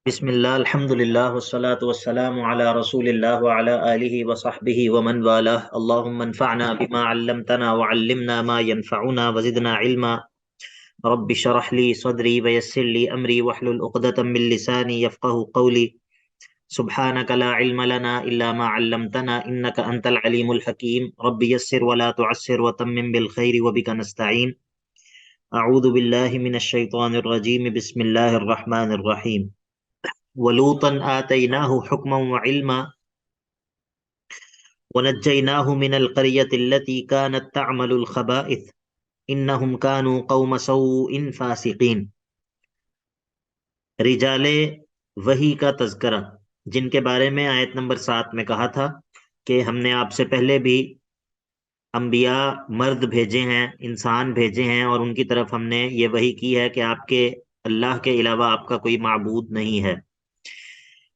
بسم اللہ الحمد للہ والصلاة والسلام علی رسول اللہ وعلی آلہ وصحبہ ومن والاه اللہم انفعنا بما علمتنا وعلمنا ما ينفعنا وزدنا علما رب شرح لی صدری ویسر لی امری واحلل عقدۃ من لسانی یفقهوا قولی سبحانک لا علم لنا الا ما علمتنا انک انت العلیم الحکیم رب یسر ولا تعسر وتمم بالخیر وبک نستعین اعوذ باللہ من الشیطان الرجیم بسم اللہ الرحمن الرحیم وَلُوطًا آتَيْنَاهُ حُكْمًا وَعِلْمًا وَنَجَّيْنَاهُ مِنَ الْقَرْيَةِ الَّتِي كَانَتْ تَعْمَلُ الْخَبَائِثَ إِنَّهُمْ كَانُوا قَوْمَ سَوْءٍ فَاسِقِينَ۔ رجال وحی کا تذکرہ، جن کے بارے میں آیت نمبر 7 میں کہا تھا کہ ہم نے آپ سے پہلے بھی انبیاء مرد بھیجے ہیں، انسان بھیجے ہیں، اور ان کی طرف ہم نے یہ وحی کی ہے کہ آپ کے اللہ کے علاوہ آپ کا کوئی معبود نہیں ہے۔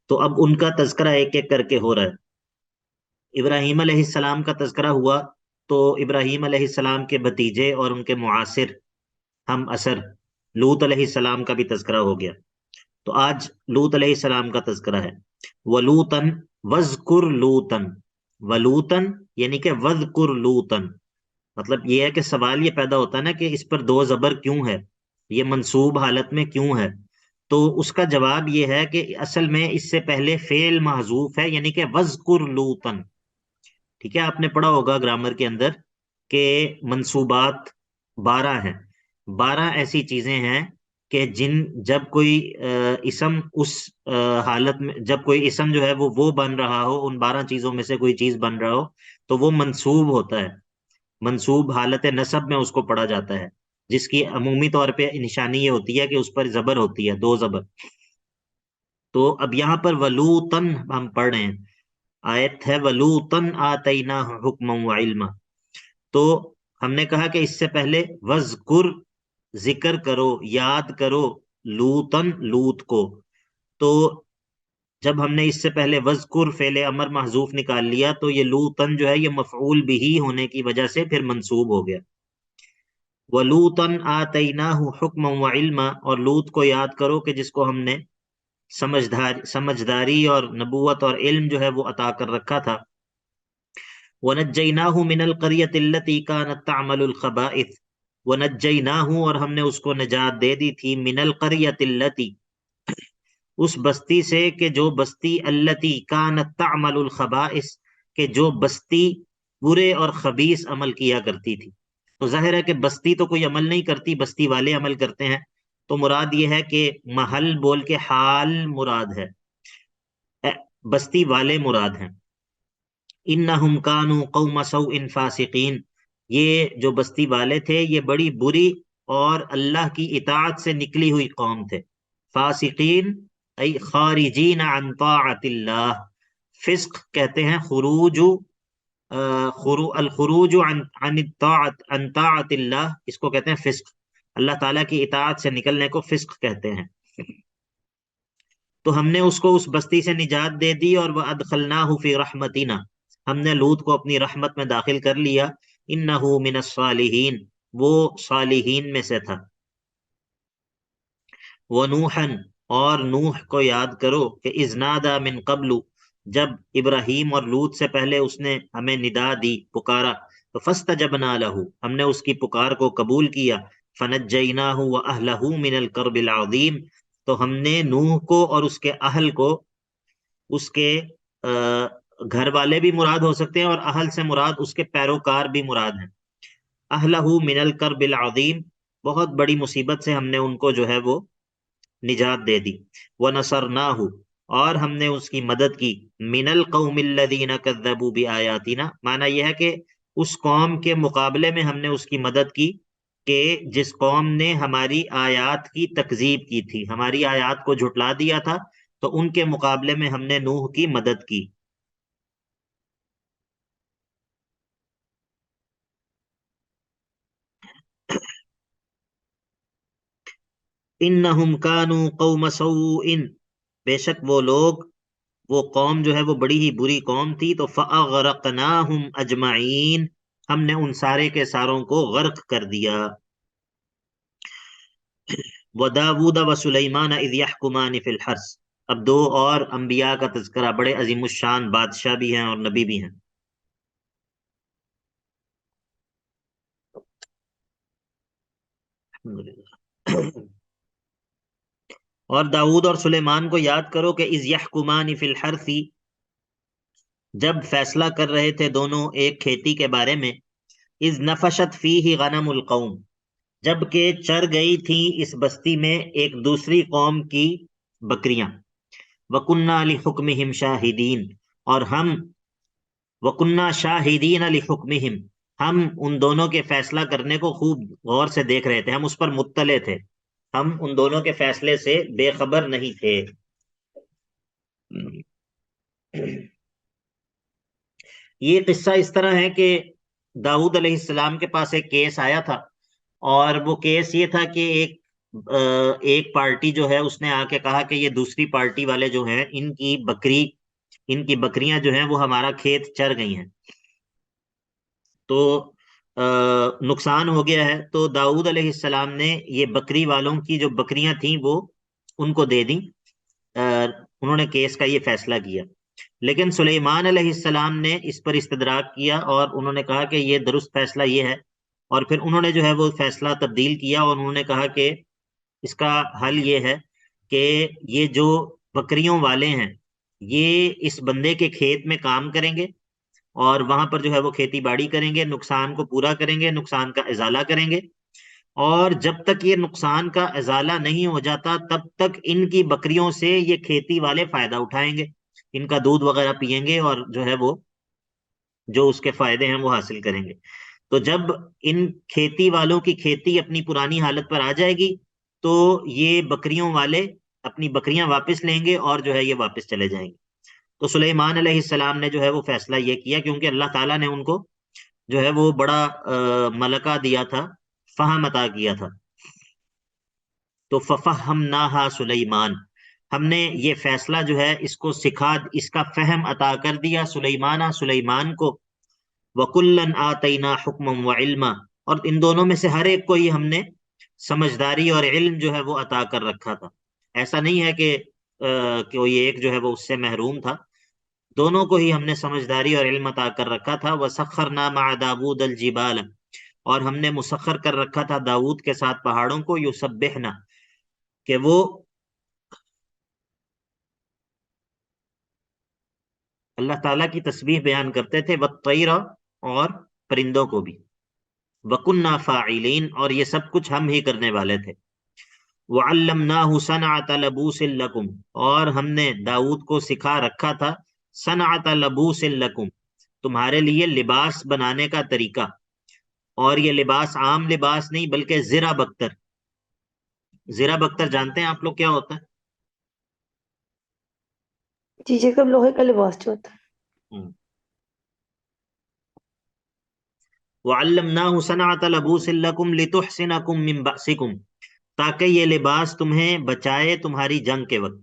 تو اب ان کا تذکرہ ایک ایک کر کے ہو رہا ہے۔ ابراہیم علیہ السلام کا تذکرہ ہوا تو ابراہیم علیہ السلام کے بھتیجے اور ان کے معاصر ہم اثر لوط علیہ السلام کا بھی تذکرہ ہو گیا۔ تو آج لوط علیہ السلام کا تذکرہ ہے۔ وَلُوطًا وَاذْكُرْ لُوطًا، وَلُوطًا یعنی کہ وَاذْكُرْ لُوطًا، مطلب یہ ہے کہ سوال یہ پیدا ہوتا ہے نا کہ اس پر دو زبر کیوں ہے، یہ منصوب حالت میں کیوں ہے؟ تو اس کا جواب یہ ہے کہ اصل میں اس سے پہلے فعل محذوف ہے، یعنی کہ وَاذْكُرْ لُوطًا۔ ٹھیک ہے، آپ نے پڑھا ہوگا گرامر کے اندر کہ منصوبات 12 ہیں، 12 ایسی چیزیں ہیں کہ جب کوئی اسم اس حالت میں، جب کوئی اسم جو ہے وہ بن رہا ہو، ان 12 چیزوں میں سے کوئی چیز بن رہا ہو تو وہ منصوب ہوتا ہے، منصوب حالت نصب میں اس کو پڑھا جاتا ہے، جس کی عمومی طور پہ نشانی یہ ہوتی ہے کہ اس پر زبر ہوتی ہے، دو زبر۔ تو اب یہاں پر ولوطن ہم پڑھ رہے ہیں، آیت ہے ولوطن آتیناہ حکما وعلما۔ تو ہم نے کہا کہ اس سے پہلے وذکر، ذکر کرو، یاد کرو، لوطن، لوط کو۔ تو جب ہم نے اس سے پہلے وذکر فعل امر محذوف نکال لیا تو یہ لوطن جو ہے یہ مفعول بھی ہونے کی وجہ سے پھر منصوب ہو گیا۔ وَلُوطًا آتَيْنَاهُ حُكْمًا وَعِلْمًا، اور لوط کو یاد کرو کہ جس کو ہم نے سمجھداری اور نبوت اور علم جو ہے وہ عطا کر رکھا تھا۔ وَنَجَّيْنَاهُ مِنَ الْقَرْيَةِ الَّتِي كَانَتْ تَعْمَلُ الْخَبَائِثَ، وَنَجَّيْنَاهُ اور ہم نے اس کو نجات دے دی تھی، مِنَ الْقَرْيَةِ الَّتِي اس بستی سے کہ جو بستی الَّتِي كَانَتْ تَعْمَلُ الْخَبَائِث کہ جو بستی برے اور خبیث عمل کیا کرتی تھی۔ تو ظاہر ہے کہ بستی تو کوئی عمل نہیں کرتی، بستی والے عمل کرتے ہیں، تو مراد یہ ہے کہ محل بول کے حال مراد ہے، بستی والے مراد ہیں۔ انہم کانوا قوم سوء فاسقین، یہ جو بستی والے تھے یہ بڑی بری اور اللہ کی اطاعت سے نکلی ہوئی قوم تھے۔ فاسقین ای خارجین عن طاعت اللہ، فسق کہتے ہیں خروج، الخروج عن طاعت اللہ، اس کو کہتے ہیں فسق، اللہ تعالیٰ کی اطاعت سے نکلنے کو فسق کہتے ہیں۔ تو ہم نے اس کو اس بستی سے نجات دے دی، اور وَأَدْخَلْنَاهُ فِي رَحْمَتِنَا ہم نے لوط کو اپنی رحمت میں داخل کر لیا۔ إِنَّهُ مِنَ الصَّالِحِينَ وہ صالحین میں سے تھا۔ وَنُوحًا اور نوح کو یاد کرو کہ إِذْ نَادَى مِن قَبْلُ جب ابراہیم اور لوط سے پہلے اس نے ہمیں ندا دی، پکارا، تو فَاسْتَجَبْنَا لَهُ ہم نے اس کی پکار کو قبول کیا، فَنَجَّيْنَاهُ وَأَهْلَهُ مِنَ الْكَرْبِ الْعَظِيمِ تو ہم نے نوح کو اور اس کے اہل کو، اس کے گھر والے بھی مراد ہو سکتے ہیں اور اہل سے مراد اس کے پیروکار بھی مراد ہیں۔ اہلہ من الکرب العظیم بہت بڑی مصیبت سے ہم نے ان کو جو ہے وہ نجات دے دی۔ ونصرناہ اور ہم نے اس کی مدد کی، من القوم الذین کذبوا بآیاتنا معنی یہ ہے کہ اس قوم کے مقابلے میں ہم نے اس کی مدد کی کہ جس قوم نے ہماری آیات کی تکذیب کی تھی، ہماری آیات کو جھٹلا دیا تھا، تو ان کے مقابلے میں ہم نے نوح کی مدد کی۔ انہم کانوا قوم سوء بے شک وہ لوگ، وہ قوم جو ہے وہ بڑی ہی بری قوم تھی، تو فاغرقناہم اجمعین ہم نے ان سارے کے ساروں کو غرق کر دیا۔ وداود وسلیمان اذ یحکمان فی الحرث اب دو اور انبیاء کا تذکرہ، بڑے عظیم الشان بادشاہ بھی ہیں اور نبی بھی ہیں۔ الحمدللہ۔ اور داؤد اور سلیمان کو یاد کرو کہ اذ یحکمان فی الحرث، جب فیصلہ کر رہے تھے دونوں ایک کھیتی کے بارے میں، اذ نفشت فیہ غنم القوم، جب کہ چر گئی تھی اس بستی میں ایک دوسری قوم کی بکریاں، وَكُنَّا لِحُكْمِهِمْ شَاهِدِينَ، اور ہم وَكُنَّا شَاهِدِينَ لِحُكْمِهِمْ، ہم ان دونوں کے فیصلہ کرنے کو خوب غور سے دیکھ رہے تھے، ہم اس پر مطلع تھے، ہم ان دونوں کے فیصلے سے بے خبر نہیں تھے۔ یہ قصہ اس طرح ہے کہ داؤد علیہ السلام کے پاس ایک کیس آیا تھا، اور وہ کیس یہ تھا کہ ایک پارٹی جو ہے اس نے آ کے کہا کہ یہ دوسری پارٹی والے جو ہیں ان کی بکریاں جو ہیں وہ ہمارا کھیت چر گئی ہیں، تو نقصان ہو گیا ہے۔ تو داؤد علیہ السلام نے یہ بکری والوں کی جو بکریاں تھیں وہ ان کو دے دیں، انہوں نے کیس کا یہ فیصلہ کیا۔ لیکن سلیمان علیہ السلام نے اس پر استدراک کیا اور انہوں نے کہا کہ یہ درست فیصلہ یہ ہے، اور پھر انہوں نے جو ہے وہ فیصلہ تبدیل کیا، اور انہوں نے کہا کہ اس کا حل یہ ہے کہ یہ جو بکریوں والے ہیں یہ اس بندے کے کھیت میں کام کریں گے، اور وہاں پر جو ہے وہ کھیتی باڑی کریں گے، نقصان کو پورا کریں گے، نقصان کا ازالہ کریں گے، اور جب تک یہ نقصان کا ازالہ نہیں ہو جاتا تب تک ان کی بکریوں سے یہ کھیتی والے فائدہ اٹھائیں گے، ان کا دودھ وغیرہ پیئیں گے، اور جو ہے وہ جو اس کے فائدے ہیں وہ حاصل کریں گے۔ تو جب ان کھیتی والوں کی کھیتی اپنی پرانی حالت پر آ جائے گی تو یہ بکریوں والے اپنی بکریاں واپس لیں گے اور جو ہے یہ واپس چلے جائیں گے۔ تو سلیمان علیہ السلام نے جو ہے وہ فیصلہ یہ کیا، کیونکہ اللہ تعالیٰ نے ان کو جو ہے وہ بڑا ملکہ دیا تھا، فہم عطا کیا تھا۔ تو ففہمناہا سلیمان، ہم نے یہ فیصلہ جو ہے اس کو اس کا فہم عطا کر دیا سلیمان کو، وَكُلًّا آتَيْنَا حُكْمًا وَعِلْمًا، اور ان دونوں میں سے ہر ایک کو ہی ہم نے سمجھداری اور علم جو ہے وہ عطا کر رکھا تھا۔ ایسا نہیں ہے کہ کوئی ایک جو ہے وہ اس سے محروم تھا، دونوں کو ہی ہم نے سمجھداری اور علم عطا کر رکھا تھا۔ وَسَخَّرْنَا مَعَ دَاوُودَ الْجِبَالَ، اور ہم نے مسخر کر رکھا تھا داؤد کے ساتھ پہاڑوں کو، یسبحنا، کہ وہ اللہ تعالیٰ کی تسبیح بیان کرتے تھے، والطیر، اور پرندوں کو بھی، وَكُنَّا فَاعِلِينَ، اور یہ سب کچھ ہم ہی کرنے والے تھے۔ وَعَلَّمْنَاهُ صَنْعَةَ لَبُوسٍ لَكُمْ، اور ہم نے داؤد کو سکھا رکھا تھا صنعۃ لبوس لکم، تمہارے لیے لباس بنانے کا طریقہ، اور یہ لباس عام لباس نہیں بلکہ زرہ بختر۔ زرہ بختر جانتے ہیں آپ لوگ کیا ہوتا جی جیکب لوہے کا لباس جو ہوتا ہے؟ وَعَلَّمْنَاهُ صَنْعَةَ لَبُوسٍ لَكُمْ لِتُحْصِنَكُمْ مِنْ بَأْسِكُمْ، تاکہ یہ لباس تمہیں بچائے تمہاری جنگ کے وقت۔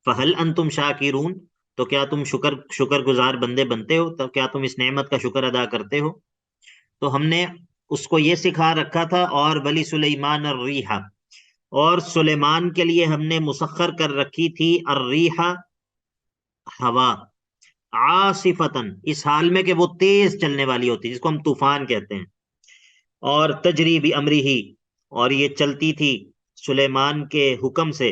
فَهَلْ أَنْتُمْ شَاكِرُونَ، تو کیا تم شکر گزار بندے بنتے ہو، تو کیا تم اس نعمت کا شکر ادا کرتے ہو؟ تو ہم نے اس کو یہ سکھا رکھا تھا۔ اور ولی سلیمان الریح، اور سلیمان کے لیے ہم نے مسخر کر رکھی تھی الریح، ہوا، عاصفتن، اس حال میں کہ وہ تیز چلنے والی ہوتی ہے، جس کو ہم طوفان کہتے ہیں، اور تجری بامرہ، اور یہ چلتی تھی سلیمان کے حکم سے،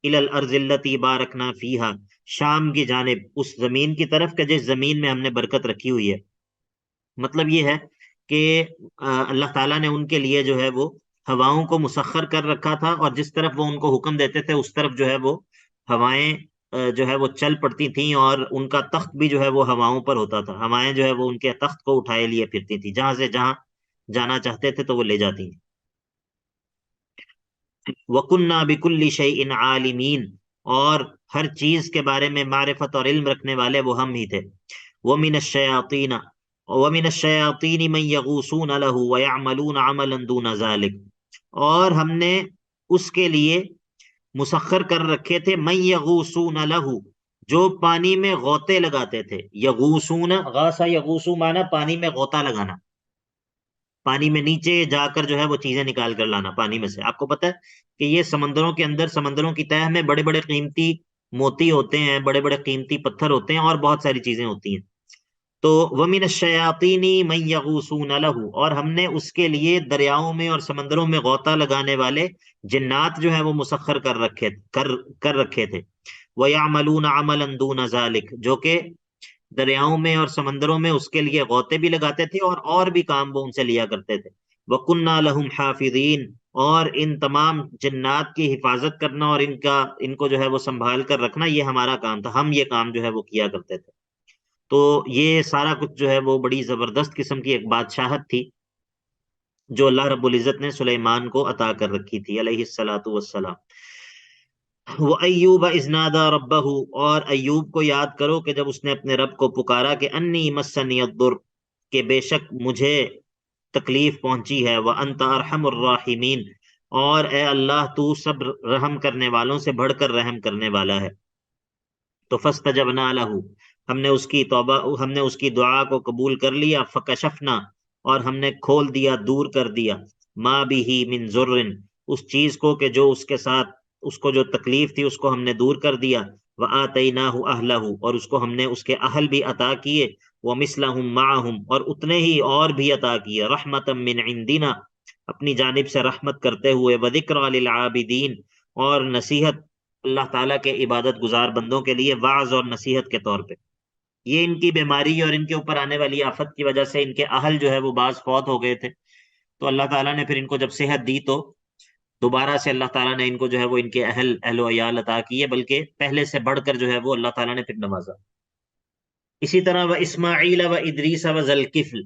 الی الارض التی بارکنا فیہا، شام کی جانب، اس زمین کی طرف کہ جس زمین میں ہم نے برکت رکھی ہوئی ہے۔ مطلب یہ ہے کہ اللہ تعالیٰ نے ان کے لیے جو ہے وہ ہواؤں کو مسخر کر رکھا تھا، اور جس طرف وہ ان کو حکم دیتے تھے اس طرف جو ہے وہ ہوائیں جو ہے وہ چل پڑتی تھیں، اور ان کا تخت بھی جو ہے وہ ہواؤں پر ہوتا تھا، ہوائیں جو ہے وہ ان کے تخت کو اٹھائے لیے پھرتی تھی، جہاں سے جہاں جانا چاہتے تھے تو وہ لے جاتی ہیں۔ وَكُنَّا بِكُلِّ شَيْءٍ عَالِمِينَ، اور ہر چیز کے بارے میں معرفت اور علم رکھنے والے وہ ہم ہی تھے۔ وَمِنَ الشَّيَاطِينِ مَن يَغُوصُونَ لَهُ وَيَعْمَلُونَ عَمَلًا دُونَ ذَلِكَ، اور ہم نے اس کے لیے مسخر کر رکھے تھے من یغوصون لہو، جو پانی میں غوطے لگاتے تھے۔ یغوصون، غاصہ یغوصو مانا پانی میں غوطہ لگانا، پانی میں نیچے جا کر جو ہے وہ چیزیں نکال کر لانا پانی میں سے. آپ کو پتہ ہے کہ یہ سمندروں کے اندر، سمندروں کی تہہ میں بڑے بڑے قیمتی موتی ہوتے ہیں، بڑے بڑے قیمتی پتھر ہوتے ہیں، اور بہت ساری چیزیں ہوتی ہیں. تو وَمِنَ الشَّيَاطِينِ مَن يَغُوصُونَ لَهُ، اور ہم نے اس کے لیے دریاؤں میں اور سمندروں میں غوطہ لگانے والے جنات جو ہیں وہ مسخر کر رکھے تھے. وَيَعْمَلُونَ عَمَلًا دُونَ ذَلِكَ، جو کہ دریاؤں میں اور سمندروں میں اس کے لیے غوطے بھی لگاتے تھے اور بھی کام وہ ان سے لیا کرتے تھے. وَكُنَّا لَهُمْ حَافِظِينَ، اور ان تمام جنات کی حفاظت کرنا اور ان کو جو ہے وہ سنبھال کر رکھنا یہ ہمارا کام تھا، ہم یہ کام جو ہے وہ کیا کرتے تھے. تو یہ سارا کچھ جو ہے وہ بڑی زبردست قسم کی ایک بادشاہت تھی جو اللہ رب العزت نے سلیمان کو عطا کر رکھی تھی علیہ الصلاۃ والسلام. وہ ایوب اذ نادى ربہ، اور ایوب کو یاد کرو کہ جب اس نے اپنے رب کو پکارا کہ انی مسنی الضر، کہ بے شک مجھے تکلیف پہنچی ہے، وانت ارحم الراحمین، اور اے اللہ تو سب رحم کرنے والوں سے بڑھ کر رحم کرنے والا ہے. تو فاستجبنا له، ہم نے اس کی توبہ، ہم نے اس کی دعا کو قبول کر لیا. فکشفنا، اور ہم نے کھول دیا، دور کر دیا، ما به من ضر، اس چیز کو کہ جو اس کے ساتھ، اس کو جو تکلیف تھی اس کو ہم نے دور کر دیا. وآتیناہ اہلہ، اور اس کو ہم نے اس کے اہل بھی عطا کیے. ومثلہم معہم، اور اتنے ہی اور بھی عطا کیے. رحمتا من عندنا، اپنی جانب سے رحمت کرتے ہوئے. وذکریٰ للعابدین، اور نصیحت اللہ تعالیٰ کے عبادت گزار بندوں کے لیے، واعظ اور نصیحت کے طور پہ. یہ ان کی بیماری اور ان کے اوپر آنے والی آفت کی وجہ سے ان کے اہل جو ہے وہ بعض فوت ہو گئے تھے. تو اللہ تعالیٰ نے پھر ان کو جب صحت دی تو دوبارہ سے اللہ تعالیٰ نے ان کو جو ہے وہ ان کے اہل و عیال عطا کیے، بلکہ پہلے سے بڑھ کر جو ہے وہ اللہ تعالیٰ نے پھر نوازا. اسی طرح وہ اسماعیل و ادریس و ذوالکفل،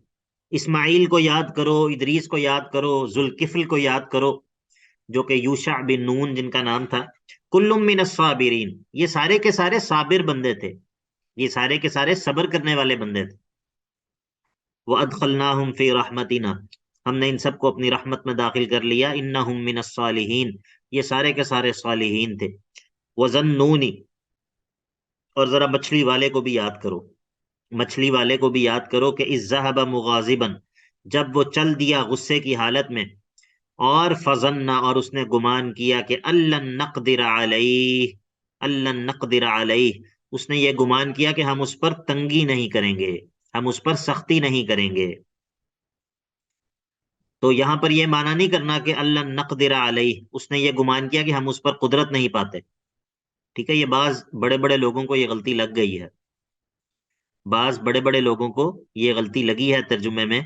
اسماعیل کو یاد کرو، ادریس کو یاد کرو، ذوالکفل کو یاد کرو جو کہ یوشع بن نون جن کا نام تھا. کل من الصابرین، یہ سارے کے سارے صابر بندے تھے، یہ سارے کے سارے صبر کرنے والے بندے تھے. وَأَدْخَلْنَاهُمْ فِي رَحْمَتِنَا، ہم نے ان سب کو اپنی رحمت میں داخل کر لیا. إِنَّهُمْ مِنَ الصَّالِحِينَ، یہ سارے کے سارے صالحین تھے. وَظَنُّونِ، اور ذرا مچھلی والے کو بھی یاد کرو، مچھلی والے کو بھی یاد کرو کہ اذ ذهب مغاضبا، جب وہ چل دیا غصے کی حالت میں. اور فظن، اور اس نے گمان کیا کہ الن نقدر علیہ، الن نقدر علیہ، اس نے یہ گمان کیا کہ ہم اس پر تنگی نہیں کریں گے، ہم اس پر سختی نہیں کریں گے. تو یہاں پر یہ معنی نہیں کرنا کہ الن نقدر علیہ، اس نے یہ گمان کیا کہ ہم اس پر قدرت نہیں پاتے. ٹھیک ہے، یہ بعض بڑے بڑے لوگوں کو یہ غلطی لگ گئی ہے، بعض بڑے بڑے لوگوں کو یہ غلطی لگی ہے ترجمے میں.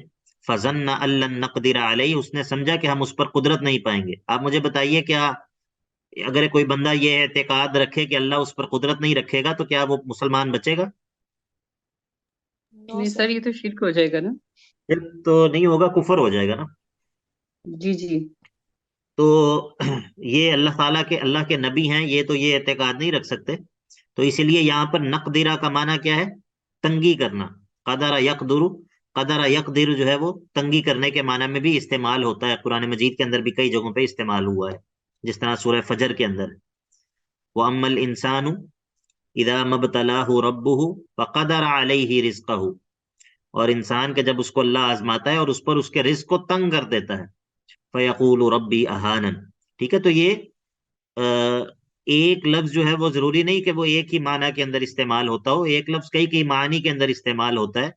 فظن الن نقدر علیہ، اس نے سمجھا کہ ہم اس پر قدرت نہیں پائیں گے. آپ مجھے بتائیے، کیا اگر کوئی بندہ یہ اعتقاد رکھے کہ اللہ اس پر قدرت نہیں رکھے گا تو کیا وہ مسلمان بچے گا؟ نو نہیں سر. سر، یہ تو شرک ہو جائے گا نا. پھر تو نہیں ہوگا، کفر ہو جائے گا نا. جی جی. تو یہ اللہ کے نبی ہیں، یہ تو یہ اعتقاد نہیں رکھ سکتے. تو اسی لیے یہاں پر نقدرہ کا معنی کیا ہے؟ تنگی کرنا. قدر یقدر، قدر یقدر جو ہے وہ تنگی کرنے کے معنی میں بھی استعمال ہوتا ہے، قرآن مجید کے اندر بھی کئی جگہوں پہ استعمال ہوا ہے، جس طرح سورہ فجر کے اندر. وَأَمَّا الْإِنسَانُ إِذَا مَا ابْتَلَاهُ رَبُّهُ فَقَدَرَ عَلَيْهِ رِزْقَهُ، اور انسان کے جب اس کو اللہ آزماتا ہے اور اس پر اس کے رزق کو تنگ کر دیتا ہے، فَيَقُولُ رَبِّي أَهَانَنِ. ٹھیک ہے، تو یہ ایک لفظ جو ہے وہ ضروری نہیں کہ وہ ایک ہی معنی کے اندر استعمال ہوتا ہو، ایک لفظ کئی معنی کے اندر استعمال ہوتا ہے.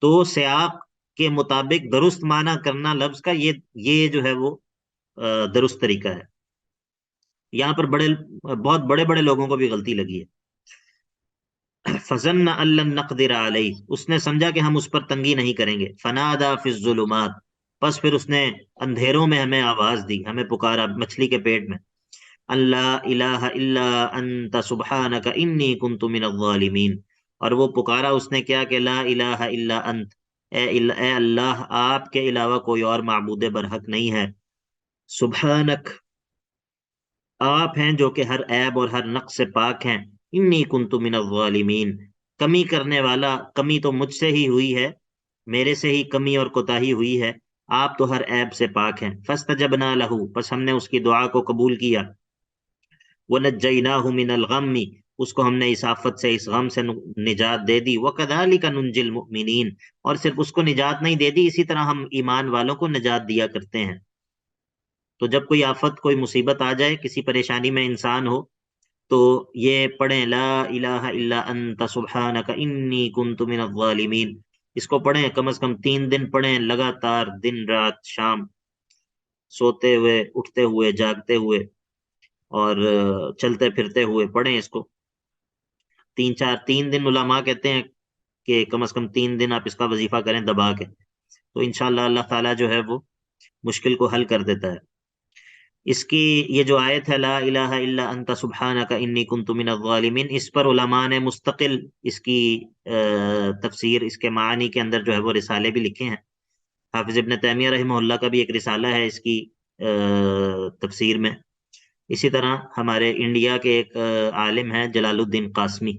تو سیاق کے مطابق درست معنی کرنا لفظ کا یہ جو ہے وہ درست طریقہ ہے. یہاں پر بہت بڑے بڑے لوگوں کو بھی غلطی لگی ہے. فظن ان لن نقدر علیہ، اس نے سمجھا کہ ہم اس پر تنگی نہیں کریں گے. فنادى فی الظلمات، پس پھر اس نے اندھیروں میں ہمیں آواز دی، ہمیں پکارا مچھلی کے پیٹ میں. اللہ الہ الا انت سبحانک انی کنت من الظالمین، اور وہ پکارا اس نے کیا کہ لا الہ الا انت، اے اللہ آپ کے علاوہ کوئی اور معبود برحق نہیں ہے. سبحانک، آپ ہیں جو کہ ہر عیب اور ہر نقص سے پاک ہیں. انی کنت من الظالمین، کمی کرنے والا، کمی تو مجھ سے ہی ہوئی ہے، میرے سے ہی کمی اور کوتاہی ہوئی ہے، آپ تو ہر عیب سے پاک ہیں. فاستجبنا لہ، پس ہم نے اس کی دعا کو قبول کیا. وَنَجَّيْنَاهُ مِنَ الْغَمِّ، اس کو ہم نے اس آفت سے، اس غم سے نجات دے دی. وَكَذَلِكَ نُنْجِي الْمُؤْمِنِينَ، اور صرف اس کو نجات نہیں دے دی، اسی طرح ہم ایمان والوں کو نجات دیا کرتے ہیں. تو جب کوئی آفت، کوئی مصیبت آ جائے، کسی پریشانی میں انسان ہو، تو یہ پڑھیں لا الہ الا انت سبحانک انی کنت من الظالمین. اس کو پڑھیں، کم از کم 3 دن پڑھیں لگاتار، دن رات شام، سوتے ہوئے، اٹھتے ہوئے، جاگتے ہوئے، اور چلتے پھرتے ہوئے پڑھیں اس کو. 3 دن علماء کہتے ہیں کہ کم از کم 3 دن آپ اس کا وظیفہ کریں دبا کے، تو انشاءاللہ اللہ تعالیٰ جو ہے وہ مشکل کو حل کر دیتا ہے. اس کی یہ جو آیت ہے لا الہ الا انت سبحانک انی کنت من الظالمین، اس پر علماء نے مستقل اس کی تفسیر، اس کے معانی کے اندر جو ہے وہ رسالے بھی لکھے ہیں. حافظ ابن تیمیہ رحمہ اللہ کا بھی ایک رسالہ ہے اس کی تفسیر میں. اسی طرح ہمارے انڈیا کے ایک عالم ہیں جلال الدین قاسمی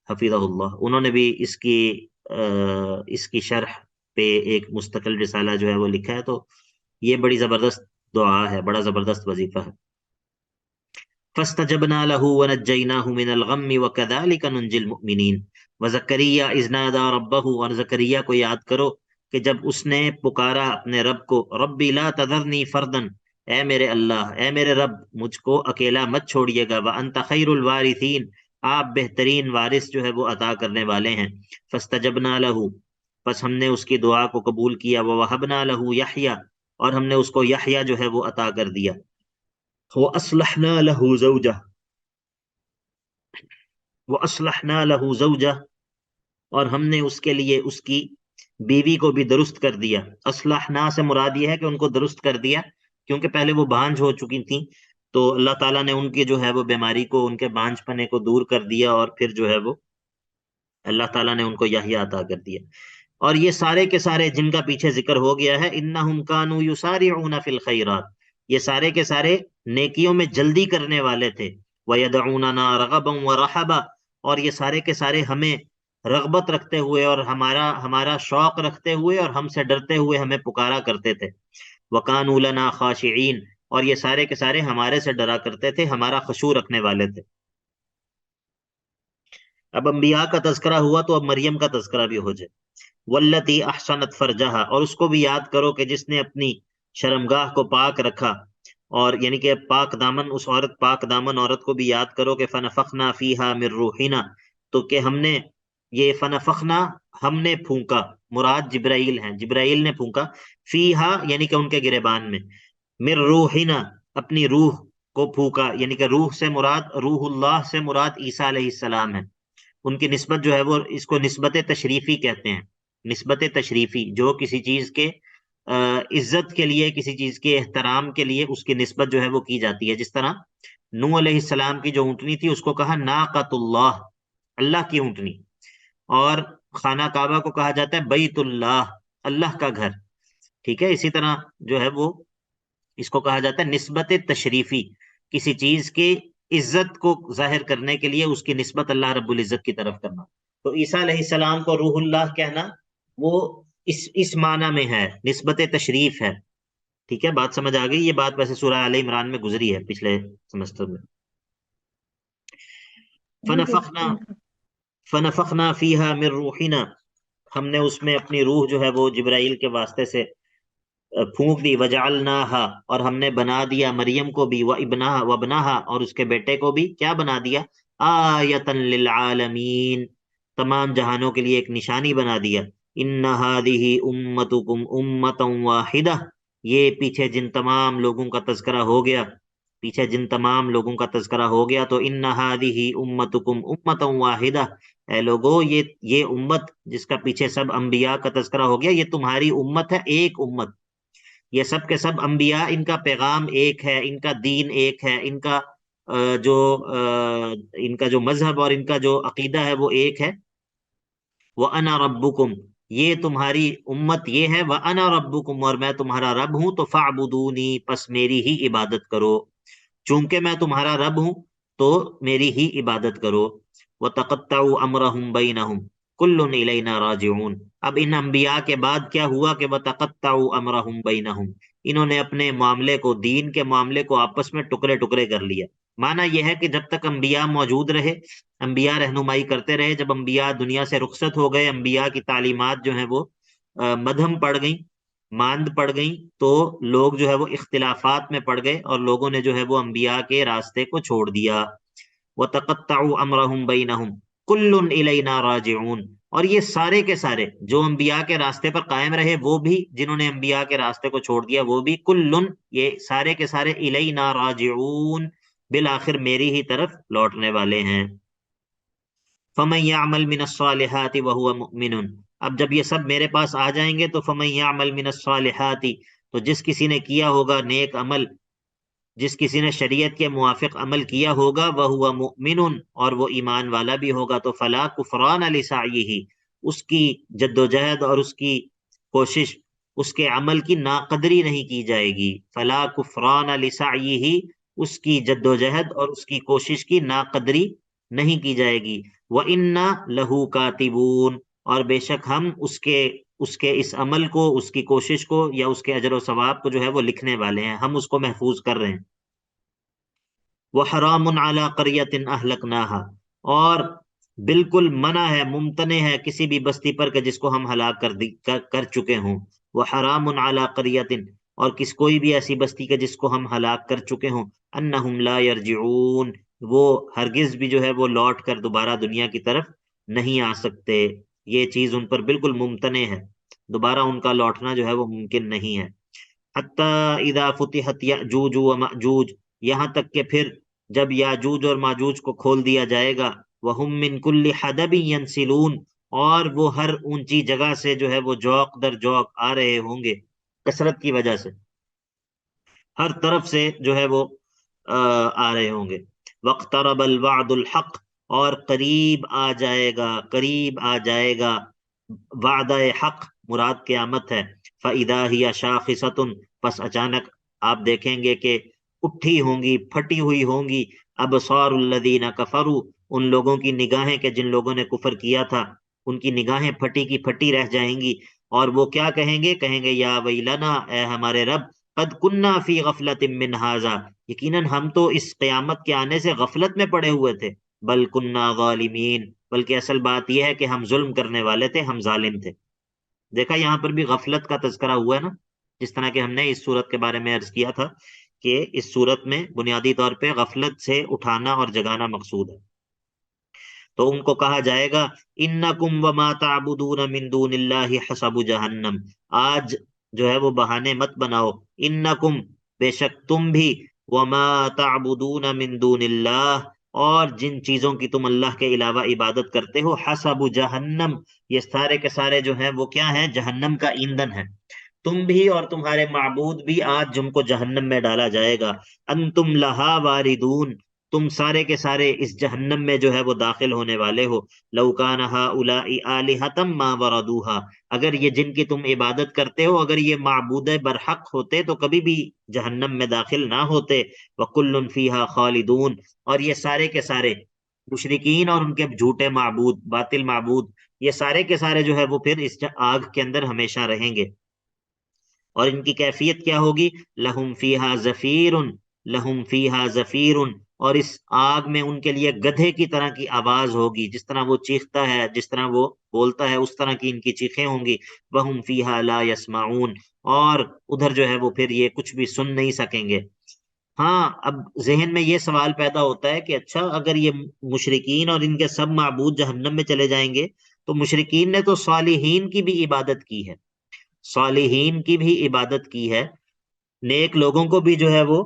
حفظہ اللہ، انہوں نے بھی اس کی شرح پہ ایک مستقل رسالہ جو ہے وہ لکھا ہے. تو یہ بڑی زبردست دعا ہے، بڑا زبردست وظیفہ ہے. فَاسْتَجَبْنَا لَهُ وَنَجَّيْنَاهُ مِنَ الْغَمِّ وَكَذَلِكَ نُنْجِي الْمُؤْمِنِينَ. وَزَكَرِيَّا إِذْ نَادَىٰ رَبَّهُ، اور زکریا کو یاد کرو کہ جب اس نے پکارا اپنے رب کو، ربی لا تذرنی فردن، اے میرے اللہ، اے میرے رب، مجھ کو اکیلا مت چھوڑیے گا. وَأَنْتَ خَيْرُ الْوَارِثِينَ، آپ بہترین وارث جو ہے وہ عطا کرنے والے ہیں. فَاسْتَجَبْنَا لَهُ، پس ہم نے اس کی دعا کو قبول کیا. وَوَهَبْنَا لَهُ يَحْيَىٰ، اور ہم نے اس کو یحییٰ جو ہے وہ عطا کر دیا. وَأَصْلَحْنَا لَهُ زَوْجَهُ، وَأَصْلَحْنَا لَهُ زَوْجَهُ، اور ہم نے اس کے لیے اس کی بیوی کو بھی درست کر دیا. اصلحنا سے مراد یہ ہے کہ ان کو درست کر دیا، کیونکہ پہلے وہ بانجھ ہو چکی تھیں، تو اللہ تعالیٰ نے ان کی جو ہے وہ بیماری کو، ان کے بانجھ پنے کو دور کر دیا، اور پھر جو ہے وہ اللہ تعالیٰ نے ان کو یحییٰ عطا کر دیا. اور یہ سارے کے سارے جن کا پیچھے ذکر ہو گیا ہے، انہم کانوا یسارعون فی الخیرات، یہ سارے کے سارے نیکیوں میں جلدی کرنے والے تھے. ویدعوننا رغبا ورہبا، اور یہ سارے کے سارے ہمیں رغبت رکھتے ہوئے اور ہمارا شوق رکھتے ہوئے اور ہم سے ڈرتے ہوئے ہمیں پکارا کرتے تھے. وکانوا لنا خاشعین، اور یہ سارے کے سارے ہمارے سے ڈرا کرتے تھے، ہمارا خشوع رکھنے والے تھے. اب انبیاء کا تذکرہ ہوا تو اب مریم کا تذکرہ بھی ہو جائے. والتی احسنت فرجہا، اور اس کو بھی یاد کرو کہ جس نے اپنی شرمگاہ کو پاک رکھا، اور یعنی کہ پاک دامن، اس عورت، پاک دامن عورت کو بھی یاد کرو کہ فنفخنا فیہا من روحنا، تو کہ ہم نے، یہ فنفخنا ہم نے پھونکا، مراد جبرائیل ہیں، جبرائیل نے پھونکا، فیہا یعنی کہ ان کے گریبان میں، من روحنا اپنی روح کو پھونکا، یعنی کہ روح سے مراد، روح اللہ سے مراد عیسیٰ علیہ السلام ہے. ان کی نسبت جو ہے وہ، اس کو نسبت تشریفی کہتے ہیں. نسبت تشریفی، جو کسی چیز کے عزت کے لیے، کسی چیز کے احترام کے لیے اس کی نسبت جو ہے وہ کی جاتی ہے. جس طرح نوح علیہ السلام کی جو اونٹنی تھی اس کو کہا ناقۃ اللہ، اللہ کی اونٹنی، اور خانہ کعبہ کو کہا جاتا ہے بیت اللہ، اللہ کا گھر. ٹھیک ہے، اسی طرح جو ہے وہ اس کو کہا جاتا ہے نسبت تشریفی، کسی چیز کی عزت کو ظاہر کرنے کے لیے اس کی نسبت اللہ رب العزت کی طرف کرنا. تو عیسیٰ علیہ السلام کو روح اللہ کہنا وہ اس معنی میں ہے، نسبت تشریف ہے. ٹھیک ہے، بات سمجھ آ گئی؟ یہ بات ویسے سورہ آل عمران میں گزری ہے پچھلے سمسٹر میں. فنفخنا فنفخنا فیہا من روحنا، ہم نے اس میں اپنی روح جو ہے وہ جبرائیل کے واسطے سے پھونک دی. وجعلناہا، اور ہم نے بنا دیا مریم کو بھی، وابنہا اور اس کے بیٹے کو بھی، کیا بنا دیا؟ آیۃ للعالمین، تمام جہانوں کے لیے ایک نشانی بنا دیا. ان ہذہ امتکم امۃ واحدہ، یہ پیچھے جن تمام لوگوں کا تذکرہ ہو گیا، پیچھے جن تمام لوگوں کا تذکرہ ہو گیا، تو ان ہذہ امتکم امۃ واحدہ، اے لوگو، یہ امت جس کا پیچھے سب انبیاء کا تذکرہ ہو گیا، یہ تمہاری امت ہے، ایک امت. یہ سب کے سب انبیاء، ان کا پیغام ایک ہے، ان کا دین ایک ہے، ان کا جو مذہب اور ان کا جو عقیدہ ہے وہ ایک ہے. وَأَنَا رَبُّكُمْ، یہ تمہاری امت یہ ہے، وَأَنَا رَبُّكُمْ، اور میں تمہارا رب ہوں، تو فَاعْبُدُونِي، پس میری ہی عبادت کرو. چونکہ میں تمہارا رب ہوں تو میری ہی عبادت کرو. وَتَقَطَّعُوا أَمْرَهُمْ بَيْنَهُمْ كُلٌّ إِلَيْنَا رَاجِعُونَ. اب ان انبیاء کے بعد کیا ہوا کہ وَتَقَطَّعُوا أَمْرَهُمْ بَيْنَهُمْ، انہوں نے اپنے معاملے کو، دین کے معاملے کو آپس میں ٹکڑے ٹکڑے کر لیا. معنی یہ ہے کہ جب تک انبیاء موجود رہے، انبیاء رہنمائی کرتے رہے، جب انبیاء دنیا سے رخصت ہو گئے، انبیاء کی تعلیمات جو ہیں وہ مدھم پڑ گئیں، ماند پڑ گئیں، تو لوگ جو ہے وہ اختلافات میں پڑ گئے اور لوگوں نے جو ہے وہ انبیاء کے راستے کو چھوڑ دیا۔ وَتَقَطَّعُوا أَمْرَهُمْ بَيْنَهُمْ كُلٌّ إِلَيْنَا رَاجِعُونَ، اور یہ سارے کے سارے جو انبیاء کے راستے پر قائم رہے، وہ بھی جنہوں نے انبیاء کے راستے کو چھوڑ دیا، وہ بھی کلن، یہ سارے کے سارے الینا راجعون، بالآخر میری ہی طرف لوٹنے والے ہیں۔ فَمَن يَعْمَلْ مِنَ الصَّالِحَاتِ وَهُوَ مُؤْمِنٌ، اب جب یہ سب میرے پاس آ جائیں گے تو فَمَن يَعْمَلْ مِنَ الصَّالِحَاتِ، تو جس کسی نے کیا ہوگا نیک عمل، جس کسی نے شریعت کے موافق عمل کیا ہوگا، وَهُوَ مُؤْمِنٌ، اور وہ ایمان والا بھی ہوگا، تو فَلَا كُفْرَانَ لِسَعْيِهِ، اس کی جدوجہد اور اس کی کوشش، اس کے عمل کی ناقدری نہیں کی جائے گی۔ فَلَا كُفْرَانَ لِسَعْيِهِ، اس کی جدوجہد اور اس کی کوشش کی ناقدری نہیں کی جائے گی۔ وَإِنَّا لَهُ كَاتِبُونَ، اور بے شک ہم اس کے اس عمل کو، اس کی کوشش کو یا اس کے اجر و ثواب کو جو ہے وہ لکھنے والے ہیں، ہم اس کو محفوظ کر رہے ہیں۔ وَحَرَامٌ عَلَىٰ قَرْيَةٍ أَهْلَكْنَاهَا، اور بالکل منع ہے، ممتنع ہے کسی بھی بستی پر کہ جس کو ہم ہلاک کر چکے ہوں۔ وَحَرَامٌ عَلَىٰ قَرْيَةٍ، اور کوئی بھی ایسی بستی کہ جس کو ہم ہلاک کر چکے ہوں، أَنَّهُمْ لَا يَرْجِعُونَ، وہ ہرگز بھی جو ہے وہ لوٹ کر دوبارہ دنیا کی طرف نہیں آ سکتے، یہ چیز ان پر بالکل ممتنع ہے، دوبارہ ان کا لوٹنا جو ہے وہ ممکن نہیں ہے۔ حَتَّىٰ إِذَا فُتِحَتْ يَأْجُوجُ وَمَأْجُوجُ، یہاں تک کہ پھر جب یاجوج اور ماجوج کو کھول دیا جائے گا، وَهُم مِّن كُلِّ حَدَبٍ يَنْسِلُونَ، اور وہ ہر اونچی جگہ سے جو ہے وہ جوق در جوق آ رہے ہوں گے، کثرت کی وجہ سے ہر طرف سے جو ہے وہ آ رہے ہوں گے۔ وَاقْتَرَبَ الْوَعْدُ الْحَقُّ، اور قریب آ جائے گا، قریب آ جائے گا وعدہ حق، مراد قیامت ہے۔ فَإِذَا هِيَ شَاخِصَةٌ، پس اچانک آپ دیکھیں گے کہ اٹھی ہوں گی، پھٹی ہوئی ہوں گی، ابصار الذین کفروا، ان لوگوں کی نگاہیں کہ جن لوگوں نے کفر کیا تھا، ان کی نگاہیں پھٹی کی پھٹی رہ جائیں گی، اور وہ کیا کہیں گے؟ کہیں گے یا ویلنا، اے ہمارے رب، قد کننا فی غفلت من ھذا، یقیناً ہم تو اس قیامت کے آنے سے غفلت میں پڑے ہوئے تھے، بل کننا ظالمین، بلکہ اصل بات یہ ہے کہ ہم ظلم کرنے والے تھے، ہم ظالم تھے۔ دیکھا یہاں پر بھی غفلت کا تذکرہ ہوا ہے نا، جس طرح کہ ہم نے اس صورت کے بارے میں عرض کیا تھا کہ اس صورت میں بنیادی طور پہ غفلت سے اٹھانا اور جگانا مقصود ہے۔ تو ان کو کہا جائے گا انکم وما تعبدون من دون اللہ حسب جہنم، آج جو ہے وہ بہانے مت بناؤ، انکم، بے شک تم بھی، وما تعبدون من دون اللہ، اور جن چیزوں کی تم اللہ کے علاوہ عبادت کرتے ہو، حسب جہنم، یہ سارے کے سارے جو ہیں وہ کیا ہیں؟ جہنم کا ایندھن ہے، تم بھی اور تمہارے معبود بھی آج جن کو جہنم میں ڈالا جائے گا، انتم لہا واردون، تم سارے کے سارے اس جہنم میں جو ہے وہ داخل ہونے والے ہو۔ لو کان ہؤلاء آلہۃ ما وردوها، اگر یہ جن کی تم عبادت کرتے ہو اگر یہ معبود برحق ہوتے تو کبھی بھی جہنم میں داخل نہ ہوتے۔ وکل فیہا خالدون، اور یہ سارے کے سارے مشرکین اور ان کے جھوٹے معبود، باطل معبود، یہ سارے کے سارے جو ہے وہ پھر اس آگ کے اندر ہمیشہ رہیں گے۔ اور ان کی کیفیت کیا ہوگی؟ لہم فیہا زفیر، لہم فیہا زفیر، اور اس آگ میں ان کے لیے گدھے کی طرح کی آواز ہوگی، جس طرح وہ چیختا ہے، جس طرح وہ بولتا ہے، اس طرح کی ان کی چیخیں ہوں گی۔ وہم فیہا لا یسمعون، اور ادھر جو ہے وہ پھر یہ کچھ بھی سن نہیں سکیں گے۔ ہاں، اب ذہن میں یہ سوال پیدا ہوتا ہے کہ اچھا اگر یہ مشرکین اور ان کے سب معبود جہنم میں چلے جائیں گے تو مشرکین نے تو صالحین کی بھی عبادت کی ہے، صالحین کی بھی عبادت کی ہے، نیک لوگوں کو بھی جو ہے وہ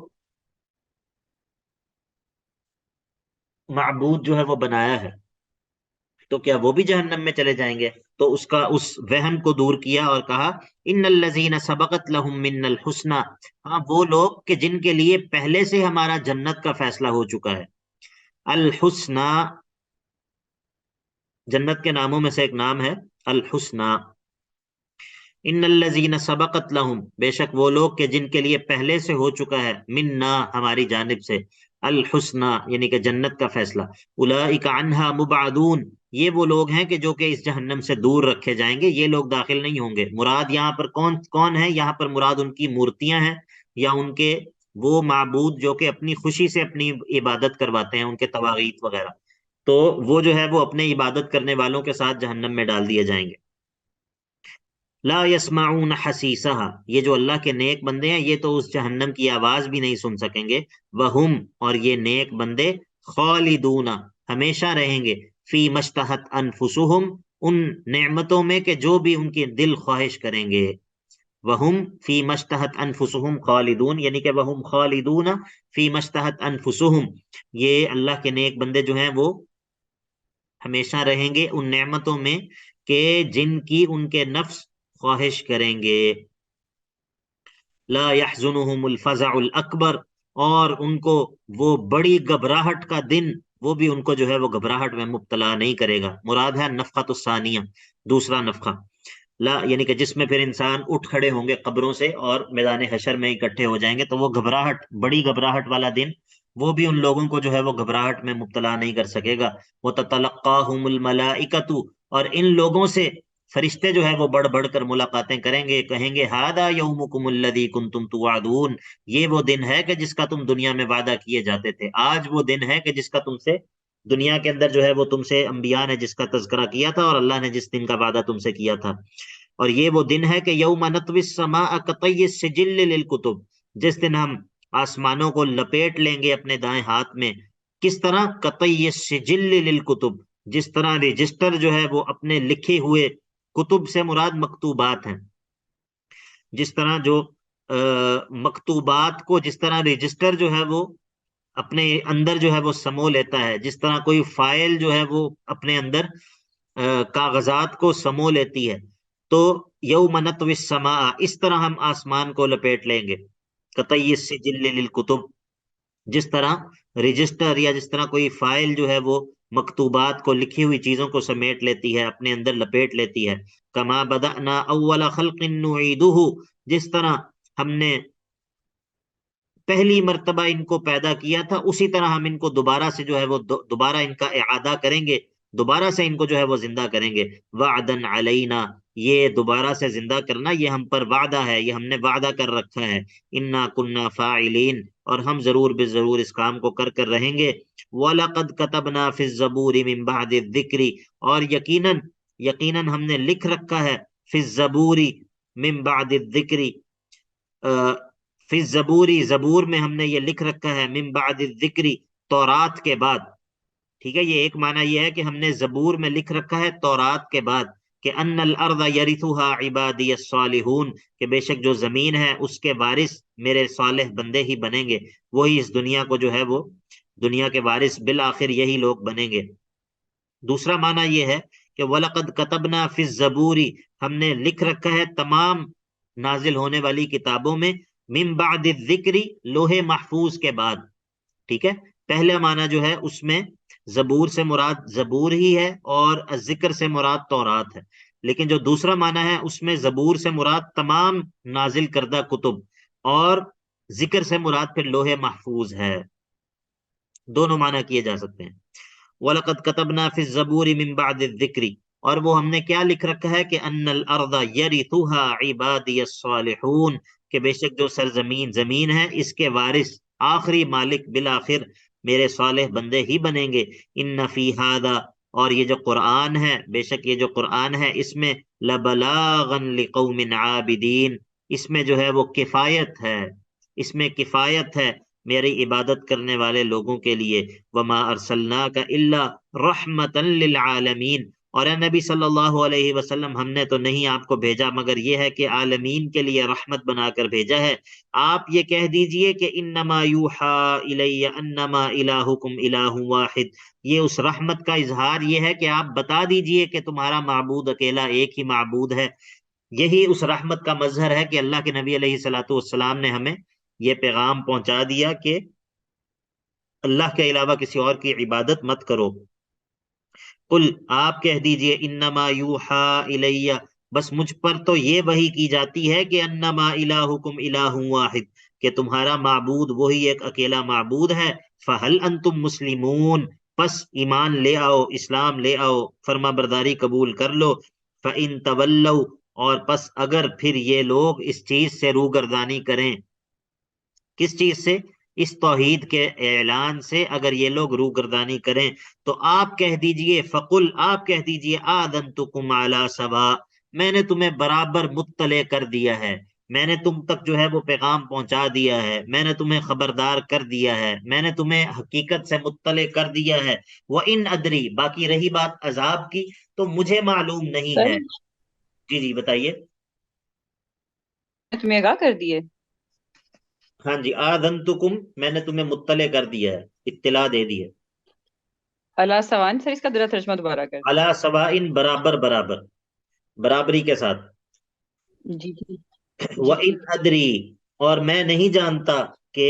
معبود جو ہے وہ بنایا ہے، تو کیا وہ بھی جہنم میں چلے جائیں گے؟ تو اس وہم کو دور کیا اور کہا ان الذین سبقت لہم من الحسنی، ہاں وہ لوگ کہ جن کے لیے پہلے سے ہمارا جنت کا فیصلہ ہو چکا ہے۔ الحسنی، جنت کے ناموں میں سے ایک نام ہے الحسنی۔ ان الذین سبقت لہم، بے شک وہ لوگ کہ جن کے لیے پہلے سے ہو چکا ہے، منا، ہماری جانب سے، الحسنی یعنی کہ جنت کا فیصلہ، اولئک عنہا مبعدون، یہ وہ لوگ ہیں کہ جو کہ اس جہنم سے دور رکھے جائیں گے، یہ لوگ داخل نہیں ہوں گے۔ مراد یہاں پر کون کون ہے؟ یہاں پر مراد ان کی مورتیاں ہیں یا ان کے وہ معبود جو کہ اپنی خوشی سے اپنی عبادت کرواتے ہیں، ان کے طواغیت وغیرہ، تو وہ جو ہے وہ اپنے عبادت کرنے والوں کے ساتھ جہنم میں ڈال دیے جائیں گے۔ لا يسمعون حسیسها، یہ جو اللہ کے نیک بندے ہیں یہ تو اس جہنم کی آواز بھی نہیں سن سکیں گے، وہم، اور یہ نیک بندے، خالدون، ہمیشہ رہیں گے، فی مشتہت انفسہم، ان نعمتوں میں کہ جو بھی ان کی دل خواہش کریں گے، وہم فی مشتہت انفسہم خالدون، یعنی کہ وہم خالدون فی مشتہت انفسہم، یہ اللہ کے نیک بندے جو ہیں وہ ہمیشہ رہیں گے ان نعمتوں میں کہ جن کی ان کے نفس خواہش کریں گے۔ لا يحزنهم الفزع الاکبر، اور ان کو وہ بڑی گھبراہٹ کا دن، وہ بھی ان کو جو ہے وہ گھبراہٹ میں مبتلا نہیں کرے گا۔ مراد ہے نفخۃ الثانیہ، دوسرا نفخہ، لا یعنی کہ جس میں پھر انسان اٹھ کھڑے ہوں گے قبروں سے اور میدان حشر میں اکٹھے ہو جائیں گے، تو وہ گھبراہٹ، بڑی گھبراہٹ والا دن، وہ بھی ان لوگوں کو جو ہے وہ گھبراہٹ میں مبتلا نہیں کر سکے گا۔ وَتَتَلَقَّاهُمُ الْمَلَائِكَةُ، اور ان لوگوں سے فرشتے جو ہے وہ بڑھ بڑھ کر ملاقاتیں کریں گے، کہیں گے ہَذَا يَوْمُكُمُ الَّذِي كُنْتُمْ تُوعَدُونَ، یہ وہ دن ہے کہ جس کا تم دنیا میں وعدہ کیے جاتے تھے، آج وہ دن ہے کہ جس کا تم سے دنیا کے اندر جو ہے وہ تم سے انبیاء نے جس کا تذکرہ کیا تھا، اور اللہ نے جس دن کا وعدہ تم سے کیا تھا۔ اور یہ وہ دن ہے کہ یوم نطوی السماء کطی السجل للکتب، جس دن ہم آسمانوں کو لپیٹ لیں گے اپنے دائیں ہاتھ میں، کس طرح؟ کطی السجل للکتب، جس طرح رجسٹر جو ہے وہ اپنے لکھے ہوئے، کتب سے مراد مکتوبات ہیں، جس طرح جو مکتوبات کو جس طرح رجسٹر جو ہے وہ اپنے اندر جو ہے وہ سمو لیتا ہے، جس طرح کوئی فائل جو ہے وہ اپنے اندر کاغذات کو سمو لیتی ہے، تو یوم نطوی السماء، اس طرح ہم آسمان کو لپیٹ لیں گے، قطعی السجل للکتب، جس طرح رجسٹر یا جس طرح کوئی فائل جو ہے وہ مکتوبات کو، لکھی ہوئی چیزوں کو سمیٹ لیتی ہے، اپنے اندر لپیٹ لیتی ہے۔ کما بدأنا اول خلق نعیدہ، جس طرح ہم نے پہلی مرتبہ ان کو پیدا کیا تھا اسی طرح ہم ان کو دوبارہ سے جو ہے وہ دوبارہ ان کا اعادہ کریں گے، دوبارہ سے ان کو جو ہے وہ زندہ کریں گے۔ وعدن علینا، یہ دوبارہ سے زندہ کرنا یہ ہم پر وعدہ ہے، یہ ہم نے وعدہ کر رکھا ہے۔ انا کننا فاعلین، اور ہم ضرور بے ضرور اس کام کو کر کر رہیں گے۔ وَلَقَدْ كَتَبْنَا فِي الزَّبُورِ مِن بَعْدِ الذِّكْرِ، اور یقیناً ہم نے لکھ رکھا ہے، فی الزبور من بعد الذکری، فی الزبوری، زبور میں ہم نے یہ لکھ رکھا ہے، من بعد الذکری، تورات کے بعد، ٹھیک ہے، یہ ایک معنی یہ ہے کہ ہم نے زبور میں لکھ رکھا ہے تورات کے بعد، کہ ان الارض یرثها عبادی الصالحون، کہ بے شک جو زمین ہے اس کے وارث میرے صالح بندے ہی بنیں گے، وہی اس دنیا کو جو ہے وہ دنیا کے وارث بالآخر یہی لوگ بنیں گے۔ دوسرا معنی یہ ہے کہ وَلَقَدْ كَتَبْنَا فِي الزَّبُورِ، ہم نے لکھ رکھا ہے تمام نازل ہونے والی کتابوں میں، من بعد الذکر، لوح محفوظ کے بعد، ٹھیک ہے۔ پہلا معنی جو ہے اس میں زبور سے مراد زبور ہی ہے اور ذکر سے مراد تورات ہے، لیکن جو دوسرا معنی ہے اس میں زبور سے مراد تمام نازل کردہ کتب، اور ذکر سے مراد پھر لوح محفوظ ہے، دونوں معنی کیے جا سکتے ہیں۔ وَلَقَدْ كَتَبْنَا فِي الزَّبُورِ مِن بَعْدِ الذِّكْرِ، اور وہ ہم نے کیا لکھ رکھا ہے کہ ان الارض یرثها عبادی الصالحون، کہ بے شک جو سرزمین زمین ہے اس کے وارث آخری مالک بالآخر میرے صالح بندے ہی بنیں گے۔ ان فی ھذا، اور یہ جو قرآن ہے، بے شک یہ جو قرآن ہے اس میں لبلاغا لقوم عابدین، اس میں جو ہے وہ کفایت ہے، اس میں کفایت ہے میری عبادت کرنے والے لوگوں کے لیے۔ وما ارسلناک الا رحمتا للعالمین، اور اے نبی صلی اللہ علیہ وسلم ہم نے تو نہیں آپ کو بھیجا مگر یہ ہے کہ عالمین کے لیے رحمت بنا کر بھیجا ہے۔ آپ یہ کہہ دیجئے کہ انما یوحى الی انما الہکم الہ واحد، یہ اس رحمت کا اظہار یہ ہے کہ آپ بتا دیجئے کہ تمہارا معبود اکیلا ایک ہی معبود ہے۔ یہی اس رحمت کا مظہر ہے کہ اللہ کے نبی علیہ الصلوۃ والسلام نے ہمیں یہ پیغام پہنچا دیا کہ اللہ کے علاوہ کسی اور کی عبادت مت کرو۔ قل، آپ کہہ دیجئے، انما یوحى الی، بس مجھ پر تو یہ وحی کی جاتی ہے کہ انما الہکم الہ واحد، کہ تمہارا معبود وہی ایک اکیلا معبود ہے۔ فہل انتم مسلمون، پس ایمان لے آؤ، اسلام لے آؤ، فرما برداری قبول کر لو۔ فإن تولوا، اور پس اگر پھر یہ لوگ اس چیز سے روگردانی کریں کس چیز سے؟ اس توحید کے اعلان سے اگر یہ لوگ روگردانی کریں تو آپ کہہ دیجئے، فقل آپ کہہ دیجئے، آذنتکم علی سوا، میں نے تمہیں برابر مطلع کر دیا ہے، میں نے تم تک جو ہے وہ پیغام پہنچا دیا ہے، میں نے تمہیں خبردار کر دیا ہے، میں نے تمہیں حقیقت سے مطلع کر دیا ہے۔ وَإِنْ أَدْرِي، باقی رہی بات عذاب کی تو مجھے معلوم نہیں سر ہے۔ جی جی بتائیے۔ تمہیں آگاہ کر دیے؟ ہاں جی، آذنتکم، میں نے تمہیں مطلع کر دیا ہے، اطلاع دے دی ہے۔ اللہ سوان، سر اس کا ذرا ترجمہ دوبارہ کر دیں۔ علی سوائن، برابر برابر، برابری کے ساتھ۔ جی جی وَإِنْ جی أَدْرِي، اور میں نہیں جانتا کہ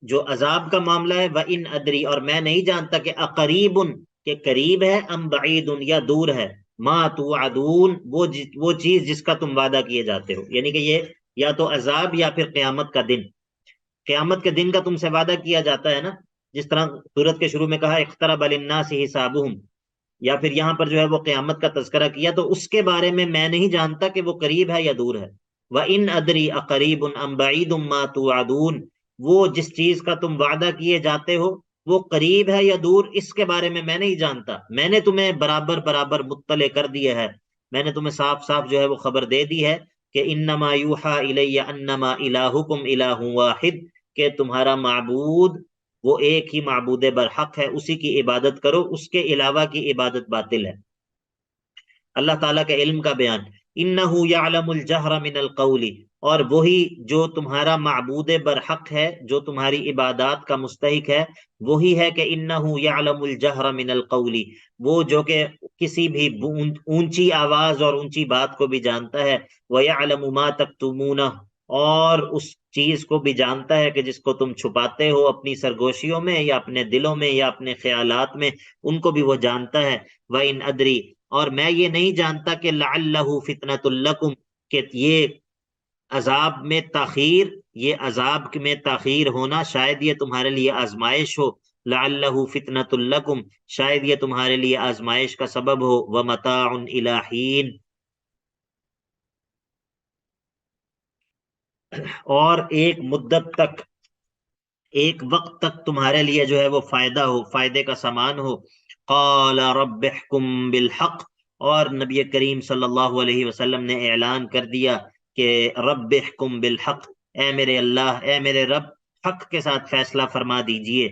جو عذاب کا معاملہ ہے، وَإِنْ أَدْرِي، اور میں نہیں جانتا کہ اقریب، کہ قریب ہے، ام بعید، یا دور ہے، ما توعدون، وہ چیز جس کا تم وعدہ کیے جاتے ہو، یعنی کہ یہ یا تو عذاب یا پھر قیامت کا دن۔ قیامت کے دن کا تم سے وعدہ کیا جاتا ہے نا، جس طرح سورت کے شروع میں کہا اقترب للناس حسابهم، یا پھر یہاں پر جو ہے وہ قیامت کا تذکرہ کیا، تو اس کے بارے میں نہیں جانتا کہ وہ قریب ہے یا دور ہے۔ وَإِنْ أَدْرِي أَقَرِيبٌ أَمْ بَعِيدٌ مَا تُوعَدُونَ، وہ جس چیز کا تم وعدہ کیے جاتے ہو وہ قریب ہے یا دور، اس کے بارے میں نہیں جانتا، میں نے تمہیں برابر برابر مطلع کر دیا ہے، میں نے تمہیں صاف صاف جو ہے وہ خبر دے دی ہے کہ انما یوحى الی انما الہکم الہ واحد، کہ تمہارا معبود وہ ایک ہی معبود برحق ہے، اسی کی عبادت کرو، اس کے علاوہ کی عبادت باطل ہے۔ اللہ تعالیٰ کے علم کا بیان، انہ یعلم الجہر من القول، اور وہی جو تمہارا معبود برحق ہے، جو تمہاری عبادات کا مستحق ہے، وہی ہے کہ انہ یعلم الجہر من القول، وہ جو کہ کسی بھی اونچی آواز اور اونچی بات کو بھی جانتا ہے، ویعلم ما تکتمون، اور اس چیز کو بھی جانتا ہے کہ جس کو تم چھپاتے ہو اپنی سرگوشیوں میں یا اپنے دلوں میں یا اپنے خیالات میں، ان کو بھی وہ جانتا ہے۔ وَإِنْ أَدْرِي، اور میں یہ نہیں جانتا کہ لَعَلَّهُ فِتْنَةٌ لَكُمْ، کہ یہ عذاب میں تاخیر، یہ عذاب میں تاخیر ہونا شاید یہ تمہارے لیے آزمائش ہو، لَعَلَّهُ فِتْنَةٌ لَكُمْ، شاید یہ تمہارے لیے آزمائش کا سبب ہو، وَمَتَاعٌ إِلَىٰ حِينٍ، اور ایک مدت تک، ایک وقت تک تمہارے لیے جو ہے وہ فائدہ ہو، فائدے کا سامان ہو۔ قال رب احکم بالحق، اور نبی کریم صلی اللہ علیہ وسلم نے اعلان کر دیا کہ رب احکم بالحق، اے میرے اللہ، اے میرے رب، حق کے ساتھ فیصلہ فرما دیجئے،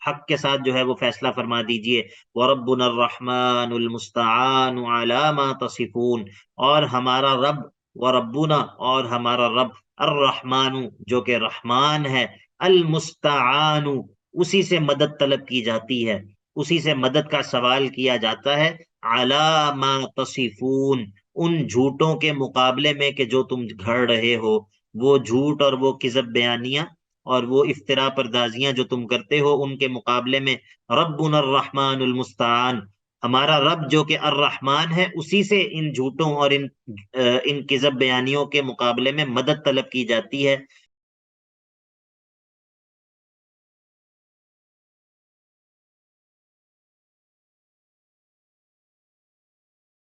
حق کے ساتھ جو ہے وہ فیصلہ فرما دیجئے۔ وربنا الرحمن المستعان علی ما تصفون، اور ہمارا رب، وربنا، اور ہمارا رب، الرحمن، جو کہ رحمان ہے، المستعان، اسی سے مدد طلب کی جاتی ہے، اسی سے مدد کا سوال کیا جاتا ہے، علی ما تصفون، ان جھوٹوں کے مقابلے میں کہ جو تم گھڑ رہے ہو، وہ جھوٹ اور وہ کذب بیانیاں اور وہ افترا پردازیاں جو تم کرتے ہو، ان کے مقابلے میں ربنا الرحمن المستعان، ہمارا رب جو کہ الرحمن ہے، اسی سے ان جھوٹوں اور ان کذب بیانیوں کے مقابلے میں مدد طلب کی جاتی ہے۔